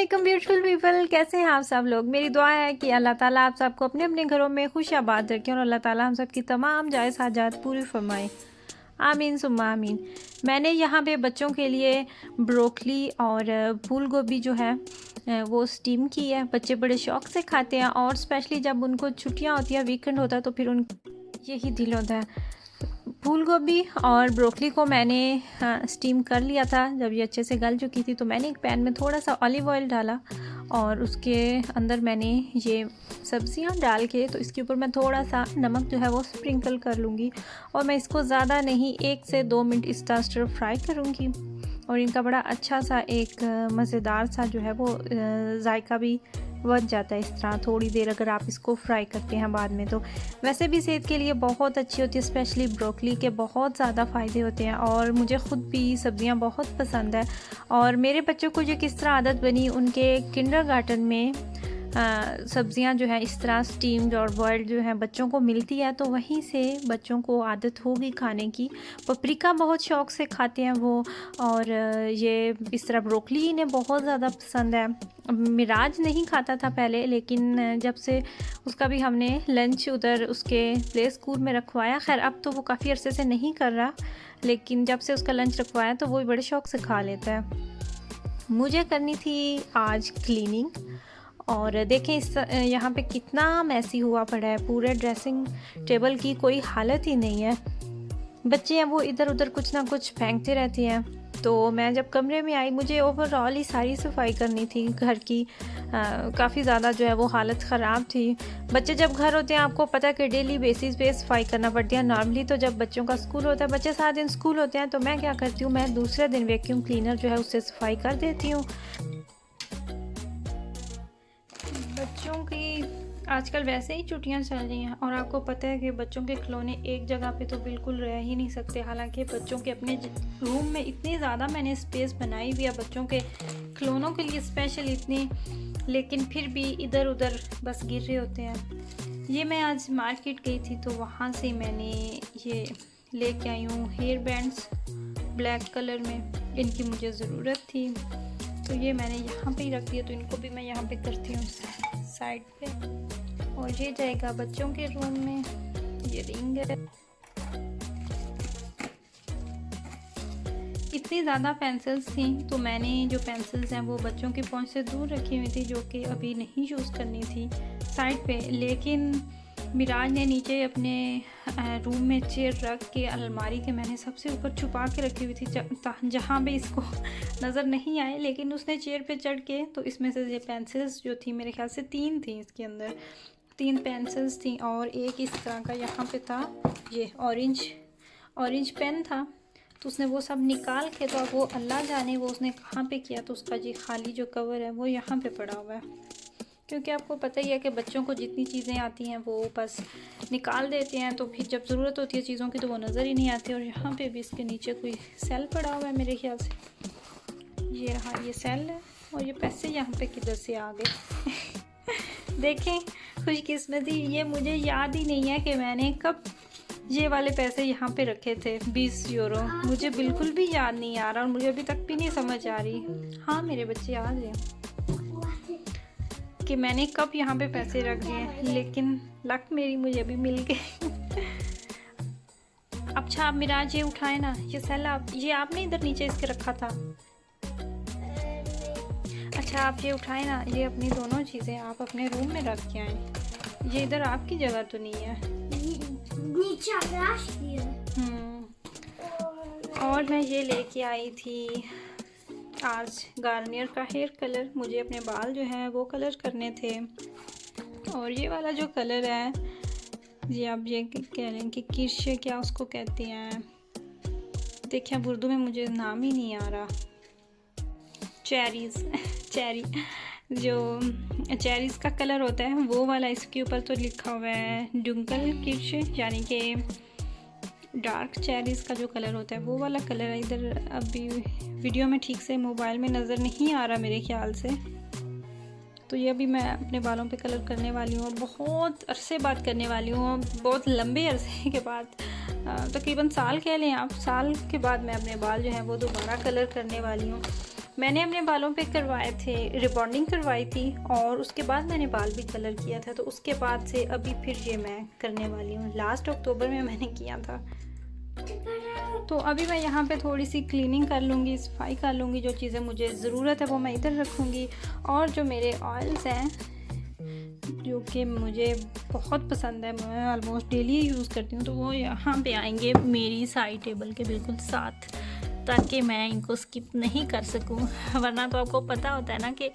वालेकुम beautiful people, कैसे हैं आप सब लोग। मेरी दुआ है कि अल्लाह ताला आप सबको अपने अपने घरों में खुश आबाद रखें और अल्लाह ताला हम सब की तमाम जायज़ हाजात पूरी फरमाए। आमीन सुम्मा आमीन। मैंने यहाँ पे बच्चों के लिए ब्रोकली और फूल गोभी जो है वो स्टीम की है। बच्चे बड़े शौक़ से खाते हैं और स्पेशली जब उनको छुट्टियाँ होती हैं, वीकेंड होता है, तो फिर उन यही दिल होता है। फूल गोभी और ब्रोकली को मैंने स्टीम कर लिया था। जब ये अच्छे से गल चुकी थी तो मैंने एक पैन में थोड़ा सा ऑलिव ऑयल डाला और उसके अंदर मैंने ये सब्जियां डाल के, तो इसके ऊपर मैं थोड़ा सा नमक जो है वो स्प्रिंकल कर लूँगी और मैं इसको ज़्यादा नहीं 1 से 2 मिनट इस तरह स्टर फ्राई करूँगी और इनका बड़ा अच्छा सा एक मज़ेदार सा जो है वो जायका भी बच जाता है इस तरह थोड़ी देर अगर आप इसको फ्राई करते हैं बाद में। तो वैसे भी सेहत के लिए बहुत अच्छी होती है, स्पेशली ब्रोकली के बहुत ज़्यादा फ़ायदे होते हैं और मुझे ख़ुद भी सब्ज़ियां बहुत पसंद है। और मेरे बच्चों को जो किस तरह आदत बनी, उनके किंडरगार्टन में सब्ज़ियां जो है इस तरह स्टीम्ड और बॉयल्ड जो है बच्चों को मिलती है, तो वहीं से बच्चों को आदत होगी खाने की। पपरिका बहुत शौक़ से खाते हैं वो, और ये इस तरह ब्रोकली इन्हें बहुत ज़्यादा पसंद है। मिराज नहीं खाता था पहले, लेकिन जब से उसका भी हमने लंच उधर उसके प्ले स्कूल में रखवाया, खैर अब तो वो काफ़ी अरसे से नहीं कर रहा, लेकिन जब से उसका लंच रखवाया तो वो बड़े शौक़ से खा लेता है। मुझे करनी थी आज क्लीनिंग और देखें इस यहाँ पे कितना मैसी हुआ पड़ा है। पूरे ड्रेसिंग टेबल की कोई हालत ही नहीं है। बच्चे हैं वो इधर उधर कुछ ना कुछ फेंकते रहते हैं। तो मैं जब कमरे में आई, मुझे ओवरऑल ही सारी सफाई करनी थी घर की। काफ़ी ज़्यादा जो है वो हालत ख़राब थी। बच्चे जब घर होते हैं, आपको पता है कि डेली बेसिस पे सफाई करना पड़ती है। नॉर्मली तो जब बच्चों का स्कूल होता है, बच्चे सारा दिन स्कूल होते हैं, तो मैं क्या करती हूँ, मैं दूसरे दिन वैक्यूम क्लीनर जो है उससे सफाई कर देती हूँ। बच्चों की आजकल वैसे ही छुट्टियां चल रही हैं और आपको पता है कि बच्चों के खिलौने एक जगह पे तो बिल्कुल रह ही नहीं सकते। हालांकि बच्चों के अपने रूम में इतनी ज़्यादा मैंने स्पेस बनाई हुई है बच्चों के खिलौनों के लिए स्पेशल इतनी, लेकिन फिर भी इधर उधर बस गिर रहे होते हैं। ये मैं आज मार्केट गई थी तो वहाँ से मैंने ये लेके आई हूँ हेयर बैंड्स ब्लैक कलर में। इनकी मुझे ज़रूरत थी तो ये मैंने यहाँ पे ही रख दिया, तो इनको भी मैं यहाँ पे करती हूँ साइड पे। और ये जाएगा बच्चों के रूम में। ये रिंग है। इतनी ज़्यादा पेंसिल्स थी तो मैंने जो पेंसिल्स हैं वो बच्चों की पहुँच से दूर रखी हुई थी, जो कि अभी नहीं यूज़ करनी थी साइड पे। लेकिन मिराज ने नीचे अपने रूम में चेयर रख के अलमारी के मैंने सबसे ऊपर छुपा के रखी हुई थी जहाँ पे इसको नज़र नहीं आए, लेकिन उसने चेयर पे चढ़ के, तो इसमें से ये पेंसिल्स जो थी मेरे ख्याल से 3 थी, इसके अंदर 3 पेंसिल्स थी और एक इस तरह का यहाँ पे था, ये ऑरेंज पेन था। तो उसने वो सब निकाल के, तो अब वो अल्लाह जाने वो उसने कहाँ पे किया, तो उसका जी खाली जो कवर है वो यहाँ पे पड़ा हुआ है। क्योंकि आपको पता ही है कि बच्चों को जितनी चीज़ें आती हैं वो बस निकाल देते हैं, तो फिर जब ज़रूरत होती है चीज़ों की तो वो नज़र ही नहीं आती। और यहाँ पे भी इसके नीचे कोई सेल पड़ा हुआ है मेरे ख्याल से, ये रहा ये सेल है, और ये पैसे यहाँ पे किधर से आ गए। देखें खुशकिस्मती, ये मुझे याद ही नहीं है कि मैंने कब ये वाले पैसे यहाँ पे रखे थे 20 यूरो। मुझे बिल्कुल भी याद नहीं आ रहा और मुझे अभी तक भी नहीं समझ आ रही। हाँ मेरे बच्चे आ गए कि मैंने कब यहाँ पे पैसे रख दिए, लेकिन लक मेरी मुझे अभी मिल गए। अच्छा आप मिराज ये उठाए ना, ये सेल ये आपने इधर नीचे इसके रखा था। अच्छा आप ये उठाए ना, ये अपनी दोनों चीज़ें आप अपने रूम में रख के आए। ये इधर आपकी जगह तो नहीं है। और मैं ये लेके आई थी आज गार्नियर का हेयर कलर। मुझे अपने बाल जो है वो कलर करने थे, और ये वाला जो कलर है ये आप ये कह लें कि किर्श क्या उसको कहते हैं, देखिए अब उर्दू में मुझे नाम ही नहीं आ रहा। चेरी जो चेरीज़ का कलर होता है वो वाला, इसके ऊपर तो लिखा हुआ है डुंकल किर्श, यानी कि डार्क चेरीज़ का जो कलर होता है वो वाला कलर है। इधर अभी वीडियो में ठीक से मोबाइल में नज़र नहीं आ रहा मेरे ख्याल से। तो ये अभी मैं अपने बालों पे कलर करने वाली हूँ, बहुत अरसे बाद करने वाली हूँ, बहुत लंबे अरसे के बाद, तकरीबन साल कह लें आप, साल के बाद मैं अपने बाल जो हैं वो दोबारा कलर करने वाली हूँ। मैंने अपने बालों पे करवाए थे, रिबॉन्डिंग करवाई थी और उसके बाद मैंने बाल भी कलर किया था। तो उसके बाद से अभी फिर ये मैं करने वाली हूँ। लास्ट अक्टूबर में मैंने किया था। तो अभी मैं यहाँ पे थोड़ी सी क्लीनिंग कर लूँगी, सफाई कर लूँगी। जो चीज़ें मुझे ज़रूरत है वो मैं इधर रखूँगी। और जो मेरे ऑयल्स हैं जो कि मुझे बहुत पसंद है, मैं ऑलमोस्ट डेली यूज़ करती हूँ, तो वो यहाँ पे आएंगे मेरी साइड टेबल के बिल्कुल साथ, ताकि मैं इनको स्किप नहीं कर सकूँ। वरना तो आपको पता होता है ना कि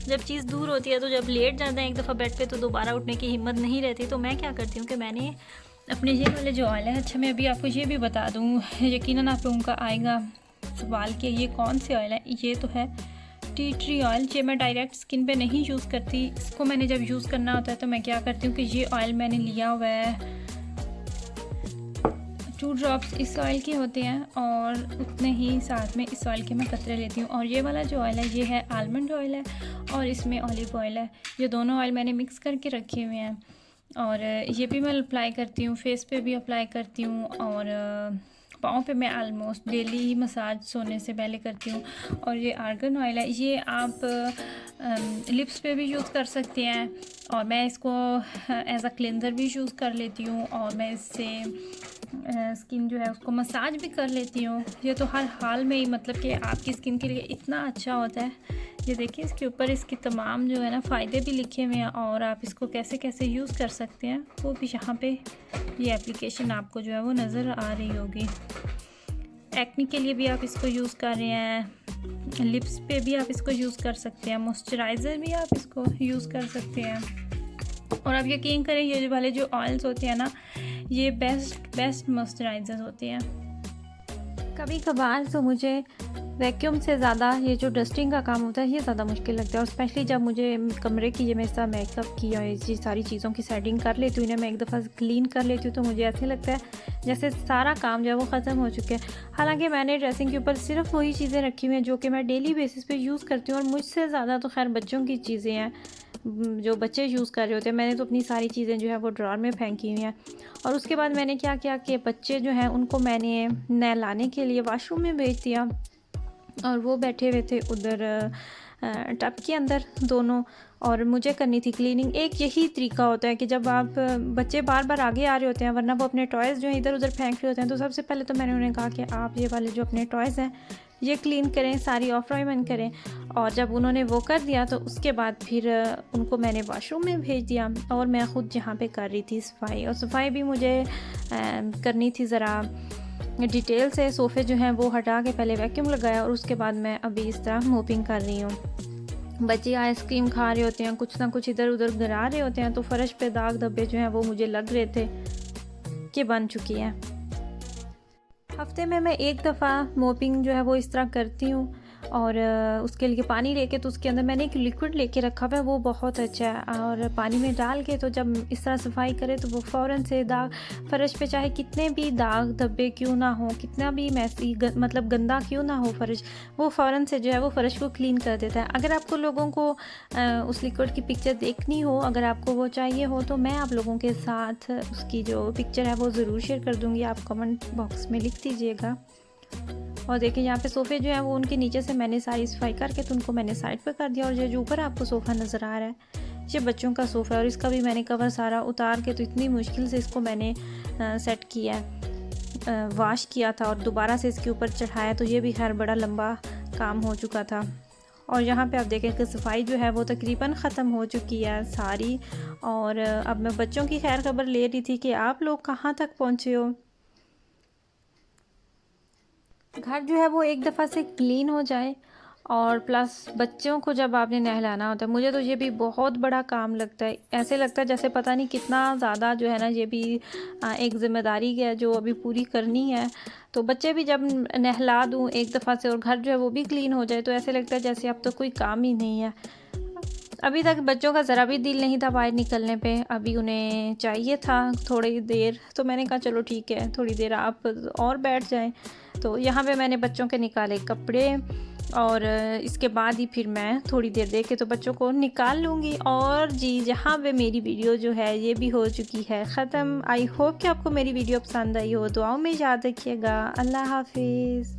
जब चीज़ दूर होती है तो जब लेट जाते हैं एक दफ़ा बेड पे तो दोबारा उठने की हिम्मत नहीं रहती। तो मैं क्या करती हूँ कि मैंने अपने ये वाले जो ऑयल है, अच्छा मैं अभी आपको ये भी बता दूँ, यकीनन आप लोगों का आएगा सवाल कि ये कौन से ऑयल है। ये तो है टी ट्री ऑयल। ये मैं डायरेक्ट स्किन पे नहीं यूज़ करती। इसको मैंने जब यूज़ करना होता है तो मैं क्या करती हूँ कि ये ऑयल मैंने लिया हुआ है, 2 ड्रॉप्स इस ऑयल के होते हैं और उतने ही साथ में इस ऑयल के मैं कतरे लेती हूँ। और ये वाला जो ऑयल है ये है आलमंड ऑयल है और इसमें ऑलिव ऑयल है। ये दोनों ऑयल मैंने मिक्स करके रखे हुए हैं और ये भी मैं अप्लाई करती हूँ, फेस पे भी अप्लाई करती हूँ और पाँव पे मैं आलमोस्ट डेली ही मसाज सोने से पहले करती हूँ। और ये आर्गन ऑयल है, ये आप लिप्स पे भी यूज़ कर सकते हैं और मैं इसको एज अ क्लेंजर भी यूज़ कर लेती हूँ और मैं इससे स्किन जो है उसको मसाज भी कर लेती हूँ। ये तो हर हाल में ही मतलब कि आपकी स्किन के लिए इतना अच्छा होता है। ये देखिए इसके ऊपर इसके तमाम जो है ना फ़ायदे भी लिखे हुए हैं और आप इसको कैसे कैसे यूज़ कर सकते हैं वो भी यहाँ पे ये एप्लीकेशन आपको जो है वो नज़र आ रही होगी। एक्ने के लिए भी आप इसको यूज़ कर रहे हैं, लिप्स पे भी आप इसको यूज़ कर सकते हैं, मॉइस्चराइज़र भी आप इसको यूज़ कर सकते हैं। और आप यकीन करें ये वाले जो ऑयल्स होते हैं ना ये बेस्ट मॉइस्चराइज़र होते हैं। कभी कभार तो मुझे वैक्यूम से ज़्यादा ये जो डस्टिंग का काम होता है ये ज़्यादा मुश्किल लगता है। और स्पेशली जब मुझे कमरे की ये मैं इसका मेकअप की और ये सारी चीज़ों की सेटिंग कर लेती हूँ, इन्हें मैं एक दफ़ा क्लीन कर लेती हूँ तो मुझे ऐसे लगता है जैसे सारा काम जो है वो ख़त्म हो चुका है। हालांकि मैंने ड्रेसिंग के ऊपर सिर्फ वही चीज़ें रखी हुई हैं जो कि मैं डेली बेसिस पे यूज़ करती हूँ और मुझसे ज़्यादा तो खैर बच्चों की चीज़ें हैं जो बच्चे यूज़ कर रहे होते हैं। मैंने तो अपनी सारी चीज़ें जो है वो ड्रॉर में फेंकी हुई हैं। और उसके बाद मैंने क्या किया कि बच्चे जो हैं उनको मैंने नहलाने के लिए वाशरूम में भेज दिया और वो बैठे हुए थे उधर टब के अंदर दोनों, और मुझे करनी थी क्लीनिंग। एक यही तरीका होता है कि जब आप बच्चे बार बार आगे आ रहे होते हैं वरना वो अपने टॉयज़ जो हैं इधर उधर फेंक रहे होते हैं, तो सबसे पहले तो मैंने उन्हें कहा कि आप ये वाले जो अपने टॉयज़ हैं ये क्लीन करें, सारी ऑफ रॉयमन करें। और जब उन्होंने वो कर दिया तो उसके बाद फिर उनको मैंने वाशरूम में भेज दिया और मैं ख़ुद जहाँ पे कर रही थी सफाई। और सफाई भी मुझे करनी थी ज़रा डिटेल से। सोफ़े जो हैं वो हटा के पहले वैक्यूम लगाया और उसके बाद मैं अभी इस तरह मोपिंग कर रही हूँ। बच्चे आइसक्रीम खा रहे होते हैं, कुछ ना कुछ इधर उधर गिरा रहे होते हैं, तो फ़र्श पे दाग धब्बे जो हैं वो मुझे लग रहे थे कि बन चुकी हैं। हफ्ते में मैं एक दफ़ा मोपिंग जो है वो इस तरह करती हूँ और उसके लिए पानी लेके तो उसके अंदर मैंने एक लिक्विड लेके रखा हुआ है, वो बहुत अच्छा है। और पानी में डाल के तो जब इस तरह सफाई करे तो वो फ़ौरन से दाग फ़र्श पे चाहे कितने भी दाग धब्बे क्यों ना हो, कितना भी मैसी मतलब गंदा क्यों ना हो फ़र्श, वो फ़ौरन से जो है वो फ़र्श को क्लीन कर देता है। अगर आपको लोगों को उस लिक्विड की पिक्चर देखनी हो, अगर आपको वो चाहिए हो तो मैं आप लोगों के साथ उसकी जो पिक्चर है वो ज़रूर शेयर कर दूँगी, आप कमेंट बॉक्स में लिख दीजिएगा। और देखिए यहाँ पे सोफ़े जो है वो उनके नीचे से मैंने सारी सफाई करके तो उनको मैंने साइड पे कर दिया। और ये जो ऊपर आपको सोफ़ा नज़र आ रहा है ये बच्चों का सोफ़ा है और इसका भी मैंने कवर सारा उतार के तो इतनी मुश्किल से इसको मैंने सेट किया है, वॉश किया था और दोबारा से इसके ऊपर चढ़ाया, तो ये भी खैर बड़ा लंबा काम हो चुका था। और यहाँ पे आप देखें कि सफाई जो है वो तकरीबन ख़त्म हो चुकी है सारी। और अब मैं बच्चों की खैर खबर ले रही थी कि आप लोग कहाँ तक पहुँचे हो। घर जो है वो एक दफ़ा से क्लीन हो जाए और प्लस बच्चों को जब आपने नहलाना होता है, मुझे तो ये भी बहुत बड़ा काम लगता है। ऐसे लगता है जैसे पता नहीं कितना ज़्यादा जो है ना ये भी एक ज़िम्मेदारी है जो अभी पूरी करनी है। तो बच्चे भी जब नहला दूँ एक दफ़ा से और घर जो है वो भी क्लीन हो जाए तो ऐसे लगता है जैसे अब तो कोई काम ही नहीं है। अभी तक बच्चों का ज़रा भी दिल नहीं था बाहर निकलने पे, अभी उन्हें चाहिए था थोड़ी देर, तो मैंने कहा चलो ठीक है थोड़ी देर आप और बैठ जाएं। तो यहाँ पे मैंने बच्चों के निकाले कपड़े और इसके बाद ही फिर मैं थोड़ी देर देख के तो बच्चों को निकाल लूँगी। और जी यहाँ पे मेरी वीडियो जो है ये भी हो चुकी है ख़त्म। आई होप कि आपको मेरी वीडियो पसंद आई हो, दुआओं में याद रखिएगा। अल्लाह हाफिज़।